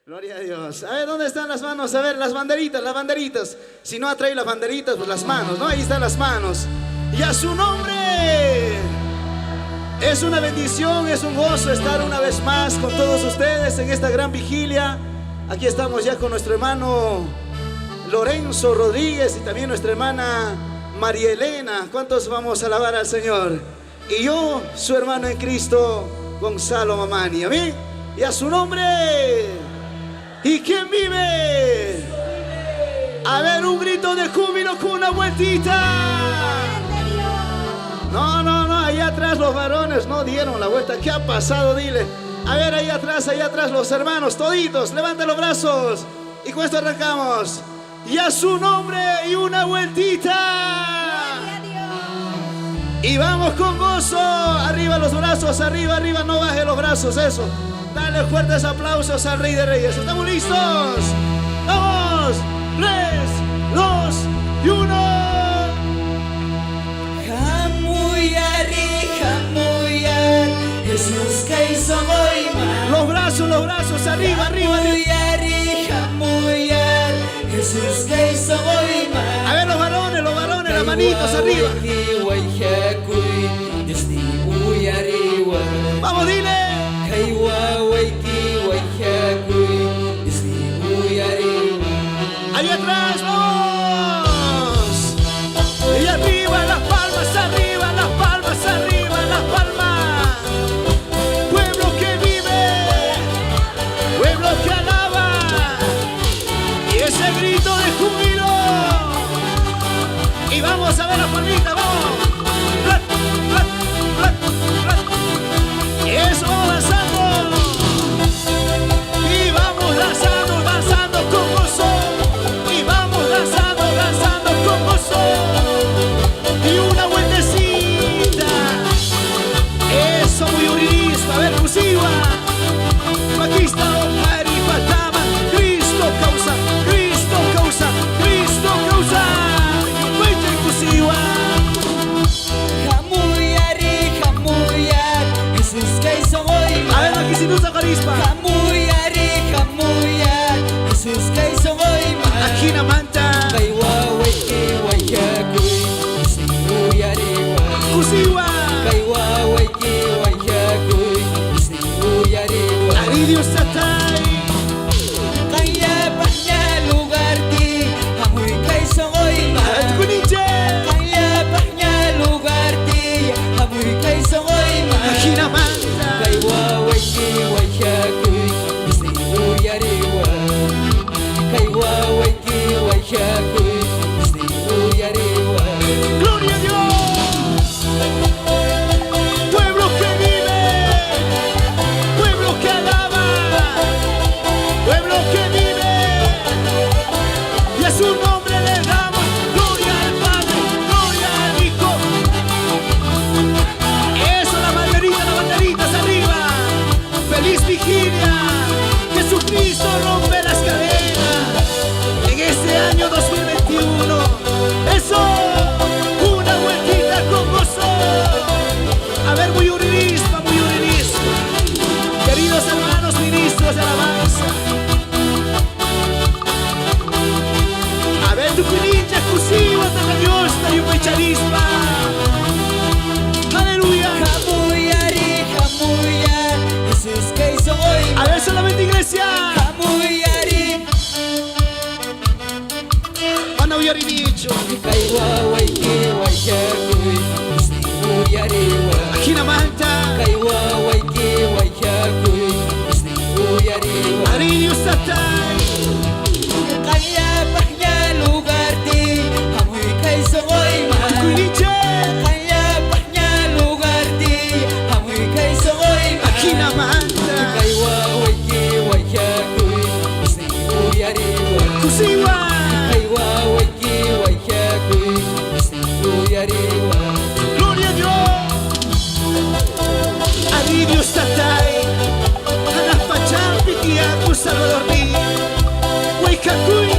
Gloria a Dios. A ver, ¿dónde están las manos? A ver, las banderitas, las banderitas. Si no ha traído las banderitas, pues las manos, ¿no? Ahí están las manos. Y a su nombre. Es una bendición, es un gozo estar una vez más con todos ustedes en esta gran vigilia. Aquí estamos ya con nuestro hermano Lorenzo Rodríguez y también nuestra hermana María Elena. ¿Cuántos vamos a alabar al Señor? Y yo, su hermano en Cristo, Gonzalo Mamani. Amén. Y a su nombre. ¿Y quién vive? A ver, un grito de júbilo con una vueltita. No, allá atrás los varones no dieron la vuelta. ¿Qué ha pasado? Dile. A ver, allá atrás los hermanos, toditos, levanten los brazos. Y con esto arrancamos. Y a su nombre y una vueltita. Y vamos con gozo. Arriba los brazos, arriba, no baje los brazos, eso. Dale fuertes aplausos al Rey de Reyes. ¿Estamos listos? ¡Vamos! 3, 2 y 1. Hamuyar, Jesús que hizo hoy. Los brazos, arriba. Hamuyar, Jesús que hizo hoy. A ver los varones, las manitos arriba. Vamos, dile. Ahí atrás, vamos. Y arriba, las palmas, arriba, las palmas. Pueblo que vive, pueblo que alaba. Y ese grito de júbilo. Y vamos a ver las palmitas, vamos. Eso, vamos danzando. Y vamos danzando con gozo. Y vamos danzando con gozo. Y una vueltecita. Eso, muy urinista. A ver, cursiva. Aquí está, Opari Fatama. Cristo causa. Vuelta en cursiva. A ver, aquí si no usa carisma. Hamuyar, Jesús que hizo hoy. Aquí na manta. Cursiva. Aridio Satay. Kaya bahnya lugar di Hamuy kay songoy ma. Kaya bahnya lugar di Hamuy kay songoy ma. Aquí na manta. Kay wawaki wayakuy Isni uyariwa. Kay wawaki wayakuy Isni uyariwa. Gloria a Dios. Pueblo que vive, pueblo que alaba, pueblo que vive. Y a su nombre le damos gloria al Padre, gloria al Hijo. Eso, las banderitas arriba. Feliz vigilia. Jesucristo rompe las cadenas en este año 2021. Eso, una vueltita con gozo. A ver, muy urinista. Queridos hermanos ministros de alabanza. A ver, tu cunincha exclusiva, tata Dios, y un charisma. Aleluya. Hamuyar, Jesús que hizo hoy ma. A ver, solamente iglesia. Hamuyar, Manda huyar y dicho. kay wawaki wayakuy Isni uyariwa. Aquí na manta. Kay wawaki wayakuy Isni uyariwa. Aridio Satay. Kaya bahnya lugar di Hamuy kay songoy ma. Cunincha. Kaya bahnya lugar di Hamuy kay songoy ma. Aquí na manta. Kay wawaki wayakuy Isni uyariwa. Cursiva. Kay wawaki wayakuy Isni uyariwa. Gloria a Dios. Aridio Satay. Anak pachampi tiaku Salvador ni. Huaycacuy.